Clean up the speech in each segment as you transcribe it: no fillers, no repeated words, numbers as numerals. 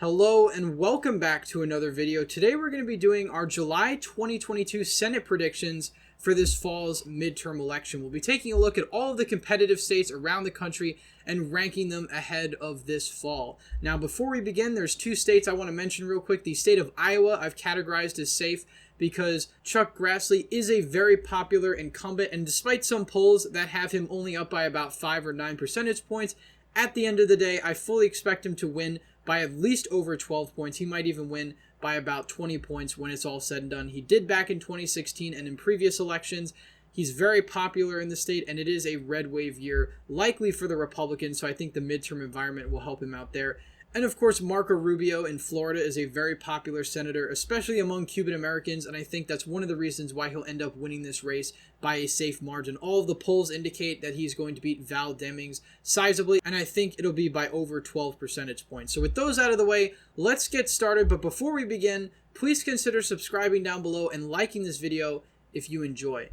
Hello and welcome back to another video. Today we're going to be doing our July 2022 Senate predictions for this fall's midterm election. We'll be taking a look at all of the competitive states around the country and ranking them ahead of this fall. Now before we begin, there's two states I want to mention real quick. The state of Iowa I've categorized as safe because Chuck Grassley is a very popular incumbent, and despite some polls that have him only up by about 5 or 9 percentage points, at the end of the day I fully expect him to win by at least over 12 points. He might even win by about 20 points when it's all said and done. He did back in 2016 and in previous elections. He's very popular in the state, and it is a red wave year, likely for the Republicans, so I think the midterm environment will help him out there. And of course, Marco Rubio in Florida is a very popular senator, especially among Cuban Americans, and I think that's one of the reasons why he'll end up winning this race by a safe margin. All of the polls indicate that he's going to beat Val Demings sizably, and I think it'll be by over 12 percentage points. So with those out of the way, let's get started. But before we begin, please consider subscribing down below and liking this video if you enjoy.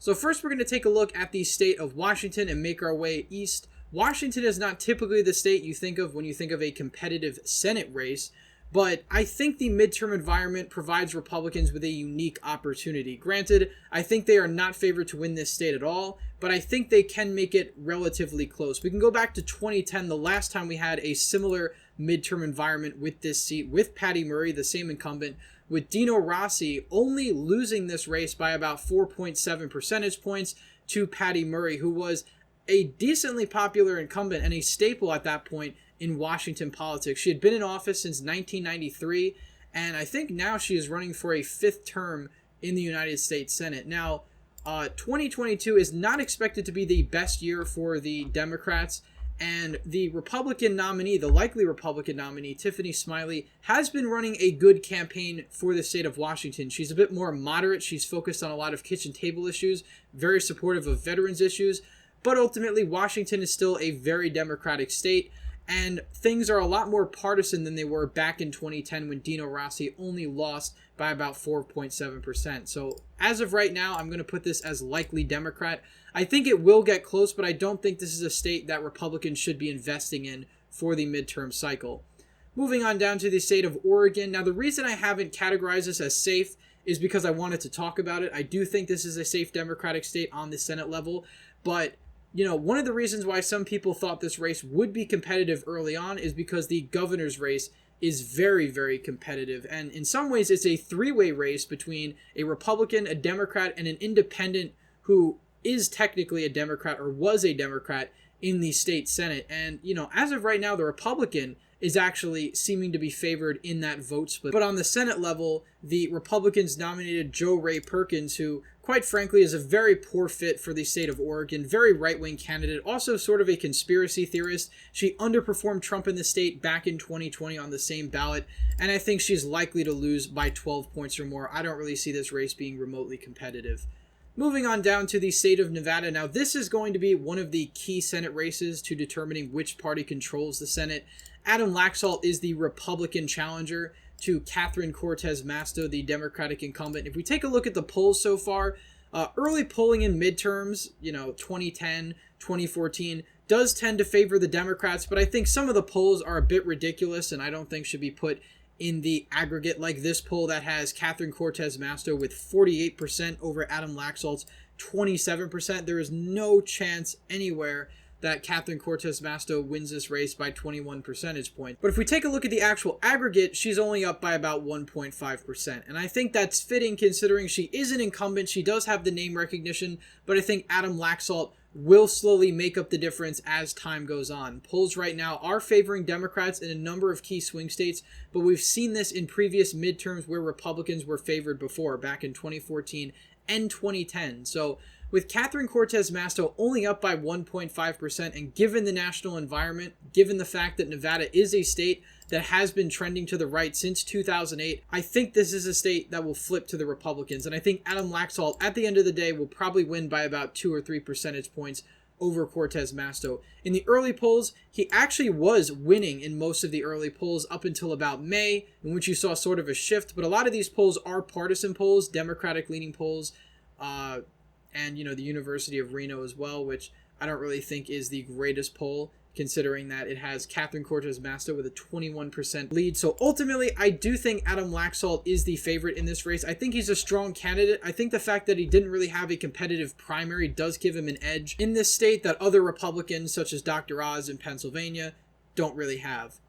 So first, we're going to take a look at the state of Washington and make our way east. Washington is not typically the state you think of when you think of a competitive Senate race, but I think the midterm environment provides Republicans with a unique opportunity. Granted, I think they are not favored to win this state at all, but I think they can make it relatively close. We can go back to 2010, the last time we had a similar midterm environment with this seat, with Patty Murray, the same incumbent, with Dino Rossi only losing this race by about 4.7 percentage points to Patty Murray, who was a decently popular incumbent and a staple at that point in Washington politics. She had been in office since 1993, and I think now she is running for a 5th term in the United States Senate. Now, 2022 is not expected to be the best year for the Democrats, and the Republican nominee, the likely Republican nominee, Tiffany Smiley, has been running a good campaign for the state of Washington. She's a bit more moderate. She's focused on a lot of kitchen table issues, very supportive of veterans issues. But ultimately, Washington is still a very Democratic state, and things are a lot more partisan than they were back in 2010 when Dino Rossi only lost by about 4.7%. So as of right now, I'm going to put this as likely Democrat. I think it will get close, but I don't think this is a state that Republicans should be investing in for the midterm cycle. Moving on down to the state of Oregon. Now, the reason I haven't categorized this as safe is because I wanted to talk about it. I do think this is a safe Democratic state on the Senate level, but one of the reasons why some people thought this race would be competitive early on is because the governor's race is very, very competitive. And in some ways, it's a three-way race between a Republican, a Democrat, and an independent who is technically a Democrat or was a Democrat in the state Senate. And, as of right now, the Republican is actually seeming to be favored in that vote split. But on the Senate level, the Republicans nominated Jo Ray Perkins, who, quite frankly, is a very poor fit for the state of Oregon, very right-wing candidate, also sort of a conspiracy theorist. She underperformed Trump in the state back in 2020 on the same ballot, and I think she's likely to lose by 12 points or more. I don't really see this race being remotely competitive. Moving on down to the state of Nevada. Now, this is going to be one of the key Senate races to determining which party controls the Senate. Adam Laxalt is the Republican challenger to Catherine Cortez Masto, the Democratic incumbent. If we take a look at the polls so far, early polling in midterms, 2010, 2014, does tend to favor the Democrats, but I think some of the polls are a bit ridiculous and I don't think should be put in the aggregate, like this poll that has Catherine Cortez Masto with 48% over Adam Laxalt's 27%. There is no chance anywhere that Catherine Cortez Masto wins this race by 21 percentage points. But if we take a look at the actual aggregate, she's only up by about 1.5%. And I think that's fitting considering she is an incumbent. She does have the name recognition, but I think Adam Laxalt will slowly make up the difference as time goes on. Polls right now are favoring Democrats in a number of key swing states, but we've seen this in previous midterms where Republicans were favored before, back in 2014 and 2010. So with Catherine Cortez Masto only up by 1.5%, and given the national environment, given the fact that Nevada is a state that has been trending to the right since 2008, I think this is a state that will flip to the Republicans. And I think Adam Laxalt, at the end of the day, will probably win by about 2 or 3 percentage points over Cortez Masto. In the early polls, he actually was winning in most of the early polls up until about May, in which you saw sort of a shift. But a lot of these polls are partisan polls, Democratic-leaning polls, and, the University of Reno as well, which I don't really think is the greatest poll considering that it has Catherine Cortez Masto with a 21% lead. So ultimately, I do think Adam Laxalt is the favorite in this race. I think he's a strong candidate. I think the fact that he didn't really have a competitive primary does give him an edge in this state that other Republicans, such as Dr. Oz in Pennsylvania, don't really have.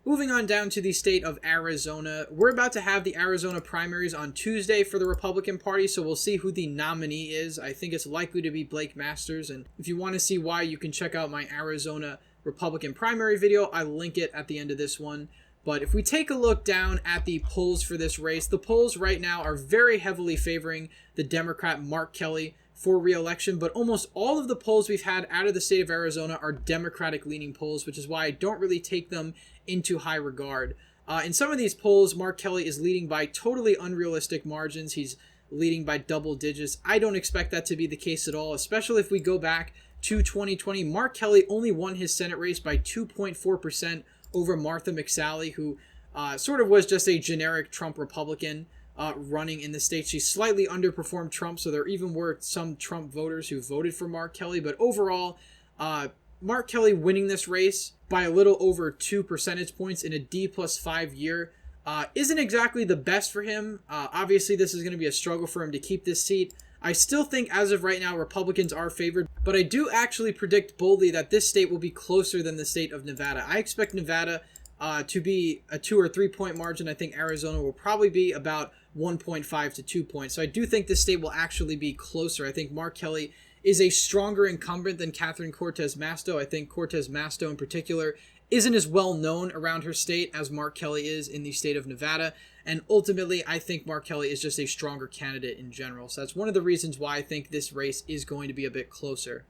Moving on down to the state of Arizona, we're about to have the Arizona primaries on Tuesday for the Republican Party, so we'll see who the nominee is. I think it's likely to be Blake Masters, and if you want to see why, you can check out my Arizona Republican primary video. I link it at the end of this one. But if we take a look down at the polls for this race, the polls right now are very heavily favoring the Democrat Mark Kelly for re-election, but almost all of the polls we've had out of the state of Arizona are Democratic-leaning polls, which is why I don't really take them into high regard. In some of these polls, Mark Kelly is leading by totally unrealistic margins. He's leading by double digits. I don't expect that to be the case at all, especially if we go back to 2020. Mark Kelly only won his Senate race by 2.4% over Martha McSally, who sort of was just a generic Trump Republican running in the state. She slightly underperformed Trump, so there even were some Trump voters who voted for Mark Kelly. But overall, Mark Kelly winning this race by a little over 2 percentage points in a D+5 year isn't exactly the best for him. Obviously, this is going to be a struggle for him to keep this seat. I still think as of right now, Republicans are favored, but I do actually predict boldly that this state will be closer than the state of Nevada. I expect Nevada to be a 2 or 3 point margin. I think Arizona will probably be about 1.5 to 2 points. So I do think this state will actually be closer. I think Mark Kelly is a stronger incumbent than Catherine Cortez Masto. I think Cortez Masto in particular isn't as well known around her state as Mark Kelly is in the state of Nevada. And ultimately, I think Mark Kelly is just a stronger candidate in general. So that's one of the reasons why I think this race is going to be a bit closer.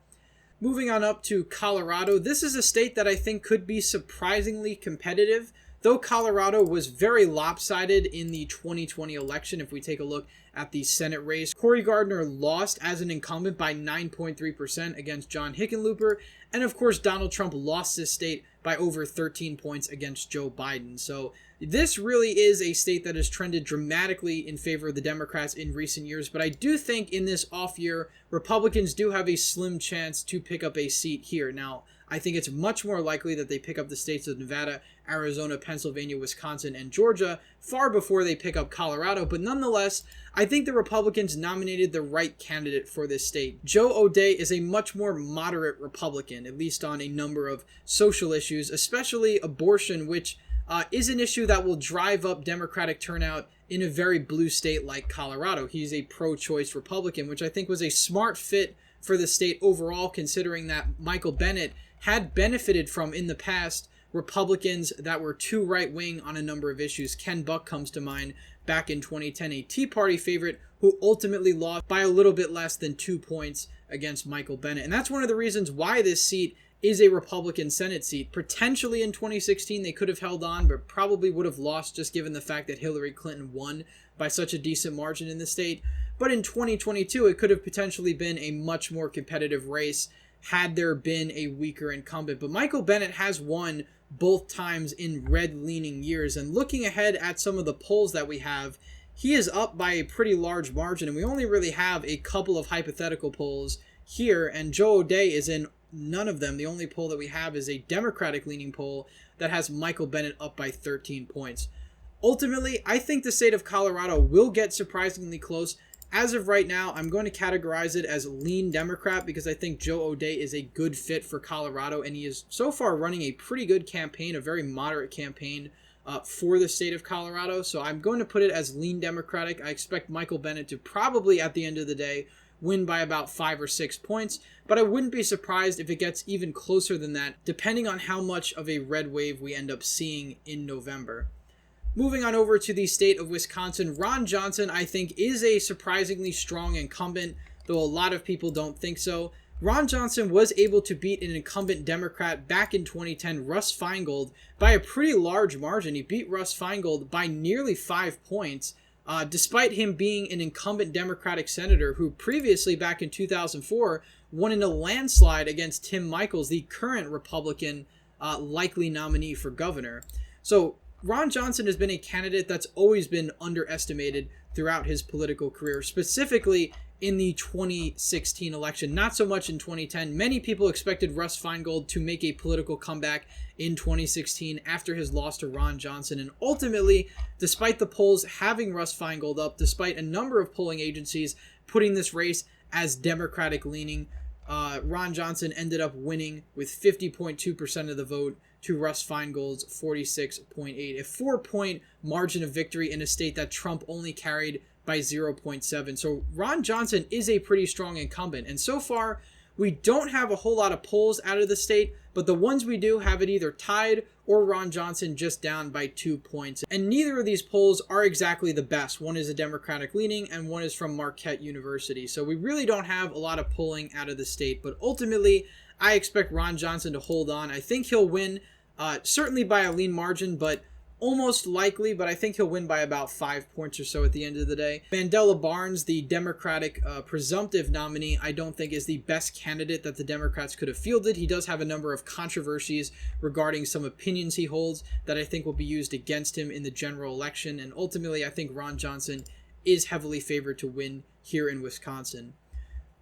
Moving on up to Colorado, this is a state that I think could be surprisingly competitive. Though Colorado was very lopsided in the 2020 election, if we take a look at the Senate race, Cory Gardner lost as an incumbent by 9.3% against John Hickenlooper. And of course, Donald Trump lost this state by over 13 points against Joe Biden. So this really is a state that has trended dramatically in favor of the Democrats in recent years. But I do think in this off year, Republicans do have a slim chance to pick up a seat here. Now, I think it's much more likely that they pick up the states of Nevada, Arizona, Pennsylvania, Wisconsin, and Georgia far before they pick up Colorado. But nonetheless, I think the Republicans nominated the right candidate for this state. Joe O'Dea is a much more moderate Republican, at least on a number of social issues, especially abortion, which is an issue that will drive up Democratic turnout in a very blue state like Colorado. He's a pro-choice Republican, which I think was a smart fit for the state overall, considering that Michael Bennet had benefited from, in the past, Republicans that were too right-wing on a number of issues. Ken Buck comes to mind back in 2010, a Tea Party favorite who ultimately lost by a little bit less than 2 points against Michael Bennet. And that's one of the reasons why this seat is a Republican Senate seat. Potentially in 2016, they could have held on, but probably would have lost just given the fact that Hillary Clinton won by such a decent margin in the state. But in 2022, it could have potentially been a much more competitive race had there been a weaker incumbent. But Michael Bennet has won both times in red-leaning years. And looking ahead at some of the polls that we have, he is up by a pretty large margin. And we only really have a couple of hypothetical polls here. And Joe O'Dea is in none of them. The only poll that we have is a Democratic-leaning poll that has Michael Bennet up by 13 points. Ultimately, I think the state of Colorado will get surprisingly close. As of right now, I'm going to categorize it as lean Democrat because I think Joe O'Dea is a good fit for Colorado, and he is so far running a pretty good campaign, a very moderate campaign for the state of Colorado. So I'm going to put it as lean Democratic. I expect Michael Bennet to probably, at the end of the day, win by about 5 or 6 points, but I wouldn't be surprised if it gets even closer than that, depending on how much of a red wave we end up seeing in November. Moving on over to the state of Wisconsin, Ron Johnson, I think, is a surprisingly strong incumbent, though a lot of people don't think so. Ron Johnson was able to beat an incumbent Democrat back in 2010, Russ Feingold, by a pretty large margin. He beat Russ Feingold by nearly 5 points, despite him being an incumbent Democratic senator who previously, back in 2004, won in a landslide against Tim Michels, the current Republican likely nominee for governor. So Ron Johnson has been a candidate that's always been underestimated throughout his political career, specifically in the 2016 election, not so much in 2010. Many people expected Russ Feingold to make a political comeback in 2016 after his loss to Ron Johnson. And ultimately, despite the polls having Russ Feingold up, despite a number of polling agencies putting this race as Democratic leaning, Ron Johnson ended up winning with 50.2% of the vote to Russ Feingold's 46.8, a 4-point margin of victory in a state that Trump only carried by 0.7. So Ron Johnson is a pretty strong incumbent. And so far, we don't have a whole lot of polls out of the state, but the ones we do have it either tied or Ron Johnson just down by 2 points. And neither of these polls are exactly the best. One is a Democratic leaning and one is from Marquette University. So we really don't have a lot of polling out of the state, but ultimately I expect Ron Johnson to hold on. I think he'll win, certainly by a lean margin, but almost likely, but I think he'll win by about 5 points or so at the end of the day. Mandela Barnes, the Democratic presumptive nominee, I don't think is the best candidate that the Democrats could have fielded. He does have a number of controversies regarding some opinions he holds that I think will be used against him in the general election. And ultimately, I think Ron Johnson is heavily favored to win here in Wisconsin.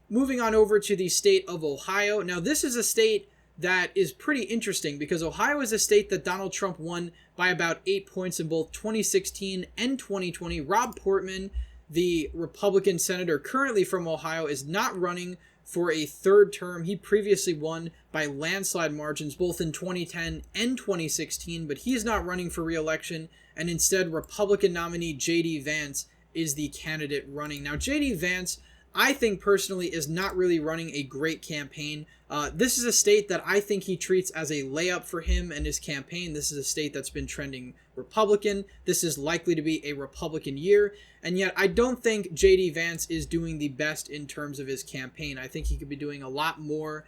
Moving on over to the state of Ohio. Now, this is a state that is pretty interesting because Ohio is a state that Donald Trump won by about 8 points in both 2016 and 2020. Rob Portman, the Republican senator currently from Ohio, is not running for a third term. He previously won by landslide margins both in 2010 and 2016, but he's not running for re-election, and instead Republican nominee J.D. Vance is the candidate running. Now, J.D. Vance, I think personally, is not really running a great campaign. This is a state that I think he treats as a layup for him and his campaign. This is a state that's been trending Republican. This is likely to be a Republican year. And yet I don't think J.D. Vance is doing the best in terms of his campaign. I think he could be doing a lot more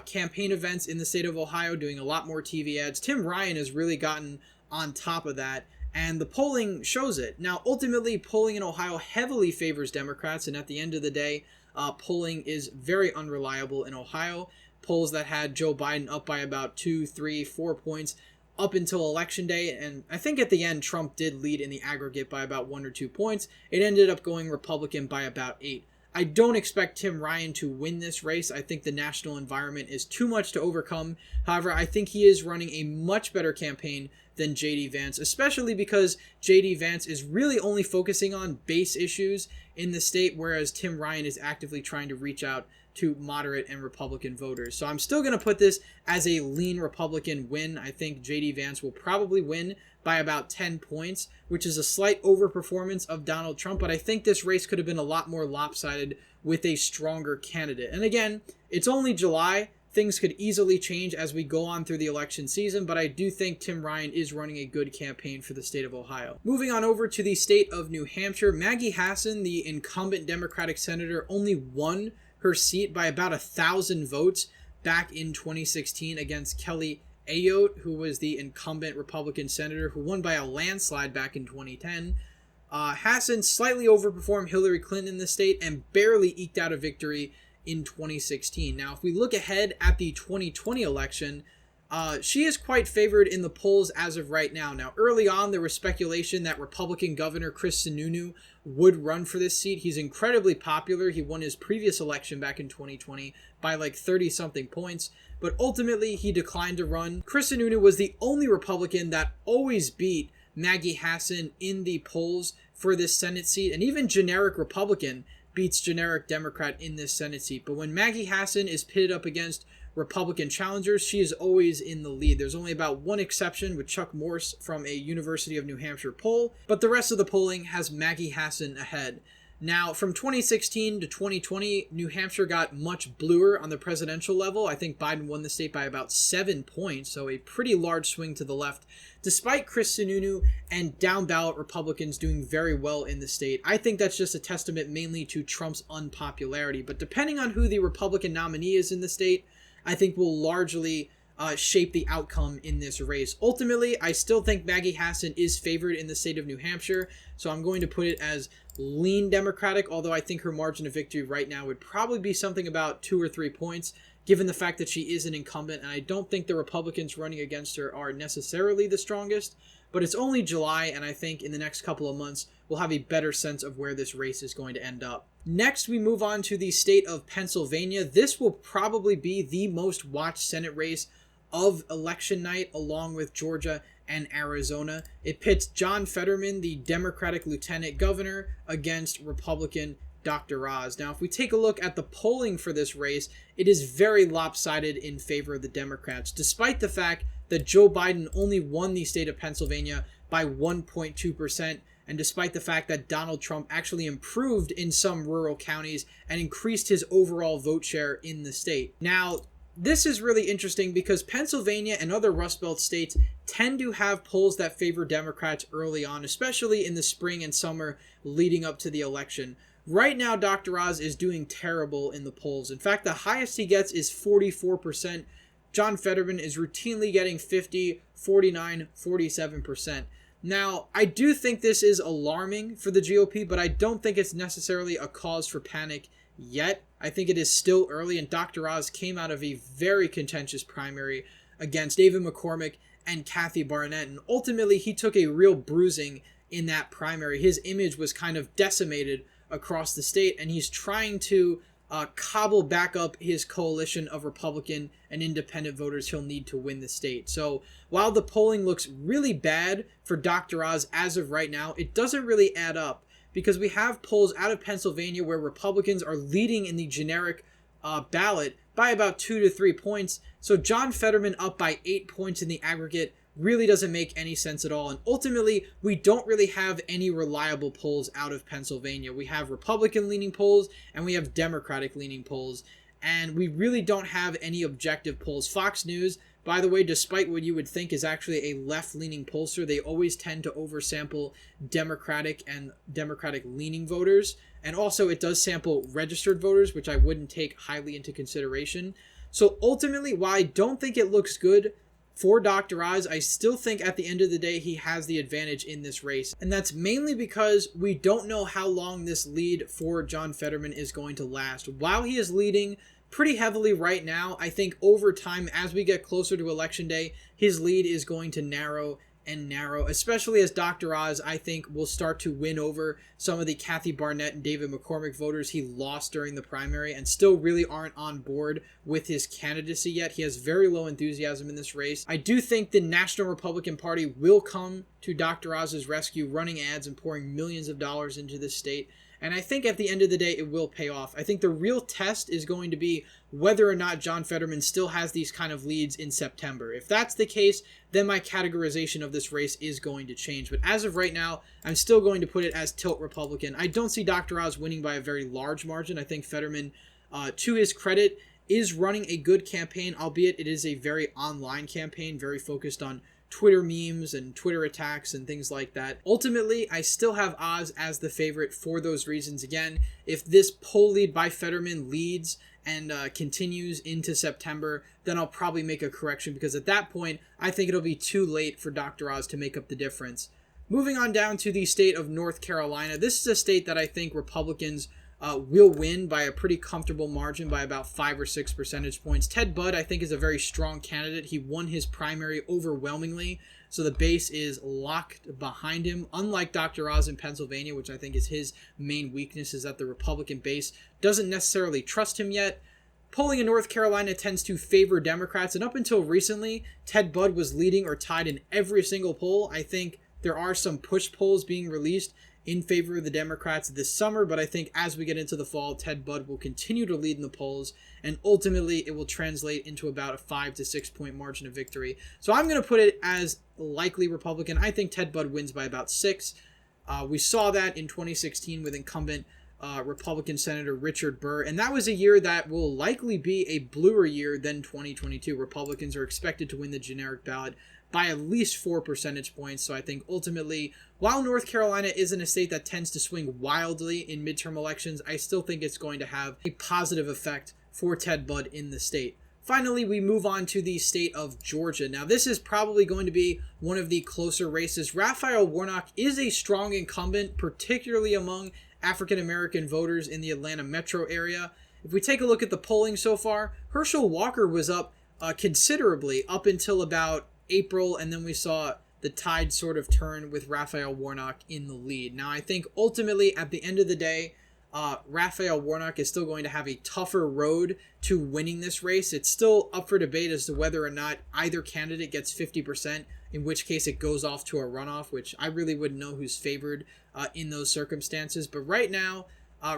campaign events in the state of Ohio, doing a lot more TV ads. Tim Ryan has really gotten on top of that, and the polling shows it. Now, ultimately, polling in Ohio heavily favors Democrats, and at the end of the day, polling is very unreliable in Ohio. Polls that had Joe Biden up by about 2, 3, 4 points up until Election Day, and I think at the end, Trump did lead in the aggregate by about 1 or 2 points. It ended up going Republican by about 8. I don't expect Tim Ryan to win this race. I think the national environment is too much to overcome. However, I think he is running a much better campaign than J.D. Vance, especially because J.D. Vance is really only focusing on base issues in the state, whereas Tim Ryan is actively trying to reach out to moderate and Republican voters. So I'm still going to put this as a lean Republican win. I think J.D. Vance will probably win by about 10 points, which is a slight overperformance of Donald Trump, but I think this race could have been a lot more lopsided with a stronger candidate. And again, it's only July. Things could easily change as we go on through the election season, but I do think Tim Ryan is running a good campaign for the state of Ohio. Moving on over to the state of New Hampshire, Maggie Hassan, the incumbent Democratic senator, only won her seat by about 1,000 votes back in 2016 against Kelly Ayotte, who was the incumbent Republican senator who won by a landslide back in 2010. Hassan slightly overperformed Hillary Clinton in the state and barely eked out a victory in 2016. Now, if we look ahead at the 2020 election, she is quite favored in the polls as of right now. Now, early on, there was speculation that Republican Governor Chris Sununu would run for this seat. He's incredibly popular. He won his previous election back in 2020 by like 30-something points, but ultimately he declined to run. Chris Sununu was the only Republican that always beat Maggie Hassan in the polls for this Senate seat, and even generic Republican beats generic Democrat in this Senate seat. But when Maggie Hassan is pitted up against Republican challengers, she is always in the lead. There's only about one exception with Chuck Morse from a University of New Hampshire poll, but the rest of the polling has Maggie Hassan ahead. Now, from 2016 to 2020, New Hampshire got much bluer on the presidential level. I think Biden won the state by about 7 points, so a pretty large swing to the left. Despite Chris Sununu and down-ballot Republicans doing very well in the state, I think that's just a testament mainly to Trump's unpopularity. But depending on who the Republican nominee is in the state, I think will largely shape the outcome in this race. Ultimately, I still think Maggie Hassan is favored in the state of New Hampshire, so I'm going to put it as lean Democratic, although I think her margin of victory right now would probably be something about 2 or 3 points, given the fact that she is an incumbent, and I don't think the Republicans running against her are necessarily the strongest, but it's only July, and I think in the next couple of months, we'll have a better sense of where this race is going to end up. Next, we move on to the state of Pennsylvania. This will probably be the most watched Senate race of election night, along with Georgia and Arizona. It pits John Fetterman, the Democratic lieutenant governor, against Republican Dr. Oz. Now, if we take a look at the polling for this race, it is very lopsided in favor of the Democrats, despite the fact that Joe Biden only won the state of Pennsylvania by 1.2%, and despite the fact that Donald Trump actually improved in some rural counties and increased his overall vote share in the state. Now, this is really interesting because Pennsylvania and other Rust Belt states tend to have polls that favor Democrats early on, especially in the spring and summer leading up to the election. Right now, Dr. Oz is doing terrible in the polls. In fact, the highest he gets is 44%. John Fetterman is routinely getting 50, 49, 47%. Now, I do think this is alarming for the GOP, but I don't think it's necessarily a cause for panic yet. I think it is still early, and Dr. Oz came out of a very contentious primary against David McCormick and Kathy Barnett, and ultimately he took a real bruising in that primary. His image was kind of decimated across the state, and he's trying to cobble back up his coalition of Republican and independent voters he'll need to win the state. So while the polling looks really bad for Dr. Oz as of right now, it doesn't really add up, because we have polls out of Pennsylvania where Republicans are leading in the generic ballot by about 2 to 3 points. So John Fetterman up by 8 points in the aggregate really doesn't make any sense at all. And ultimately, we don't really have any reliable polls out of Pennsylvania. We have Republican-leaning polls and we have Democratic-leaning polls. And we really don't have any objective polls. Fox News, by the way, despite what you would think is actually a left-leaning pollster, they always tend to oversample Democratic and Democratic-leaning voters. And also, it does sample registered voters, which I wouldn't take highly into consideration. So ultimately, while I don't think it looks good for Dr. Oz, I still think at the end of the day he has the advantage in this race. And that's mainly because we don't know how long this lead for John Fetterman is going to last. While he is leading pretty heavily right now, I think over time, as we get closer to Election Day, his lead is going to narrow and narrow, especially as Dr. Oz, I think, will start to win over some of the Kathy Barnett and David McCormick voters he lost during the primary and still really aren't on board with his candidacy yet. He has very low enthusiasm in this race. I do think the National Republican Party will come to Dr. Oz's rescue, running ads and pouring millions of dollars into this state. And I think at the end of the day, it will pay off. I think the real test is going to be whether or not John Fetterman still has these kind of leads in September. If that's the case, then my categorization of this race is going to change. But as of right now, I'm still going to put it as tilt Republican. I don't see Dr. Oz winning by a very large margin. I think Fetterman, to his credit, is running a good campaign, albeit it is a very online campaign, very focused on Twitter memes and Twitter attacks and things like that. Ultimately, I still have Oz as the favorite for those reasons. Again, if this poll lead by Fetterman leads and continues into September, then I'll probably make a correction, because at that point, I think it'll be too late for Dr. Oz to make up the difference. Moving on down to the state of North Carolina, this is a state that I think Republicans will win by a pretty comfortable margin by about 5 or 6 percentage points. Ted Budd, I think, is a very strong candidate. He won his primary overwhelmingly, so the base is locked behind him. Unlike Dr. Oz in Pennsylvania, which I think is his main weakness, is that the Republican base doesn't necessarily trust him yet. Polling in North Carolina tends to favor Democrats, and up until recently, Ted Budd was leading or tied in every single poll. I think there are some push polls being released in favor of the Democrats this summer, but I think as we get into the fall, Ted Budd will continue to lead in the polls, and ultimately it will translate into about a 5 to 6 point margin of victory. So I'm going to put it as likely Republican. I think Ted Budd wins by about 6. We saw that in 2016 with incumbent Republican Senator Richard Burr, and that was a year that will likely be a bluer year than 2022. Republicans are expected to win the generic ballot by at least 4 percentage points. So I think ultimately, while North Carolina isn't a state that tends to swing wildly in midterm elections, I still think it's going to have a positive effect for Ted Budd in the state. Finally, we move on to the state of Georgia. Now, this is probably going to be one of the closer races. Raphael Warnock is a strong incumbent, particularly among African-American voters in the Atlanta metro area. If we take a look at the polling so far, Herschel Walker was up considerably up until about April, and then we saw the tide sort of turn with Raphael Warnock in the lead. Now, I think ultimately, at the end of the day, Raphael Warnock is still going to have a tougher road to winning this race. It's still up for debate as to whether or not either candidate gets 50%, in which case it goes off to a runoff, which I really wouldn't know who's favored in those circumstances. But right now,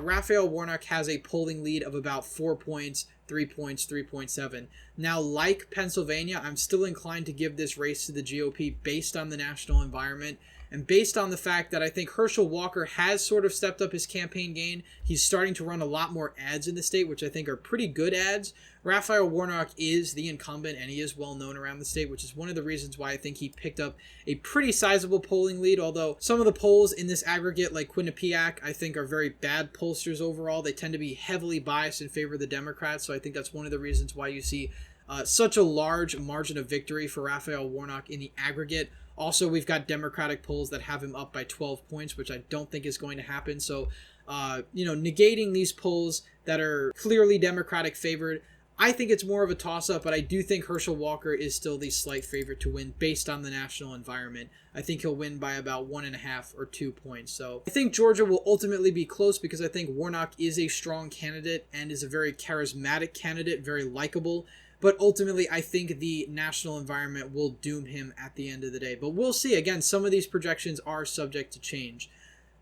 Raphael Warnock has a polling lead of about 4 points, 3 points, 3.7. Now, like Pennsylvania, I'm still inclined to give this race to the GOP based on the national environment. And based on the fact that I think Herschel Walker has sort of stepped up his campaign game, he's starting to run a lot more ads in the state, which I think are pretty good ads. Raphael Warnock is the incumbent, and he is well known around the state, which is one of the reasons why I think he picked up a pretty sizable polling lead, although some of the polls in this aggregate, like Quinnipiac, I think are very bad pollsters overall. They tend to be heavily biased in favor of the Democrats, so I think that's one of the reasons why you see such a large margin of victory for Raphael Warnock in the aggregate. Also, we've got Democratic polls that have him up by 12 points, which I don't think is going to happen. So, negating these polls that are clearly Democratic favored, I think it's more of a toss-up, but I do think Herschel Walker is still the slight favorite to win based on the national environment. I think he'll win by about 1.5 or 2 points. So I think Georgia will ultimately be close because I think Warnock is a strong candidate and is a very charismatic candidate, very likable. But ultimately, I think the national environment will doom him at the end of the day. But we'll see. Again, some of these projections are subject to change.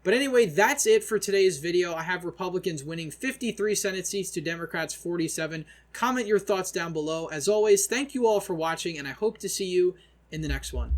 But anyway, that's it for today's video. I have Republicans winning 53 Senate seats to Democrats 47. Comment your thoughts down below. As always, thank you all for watching, and I hope to see you in the next one.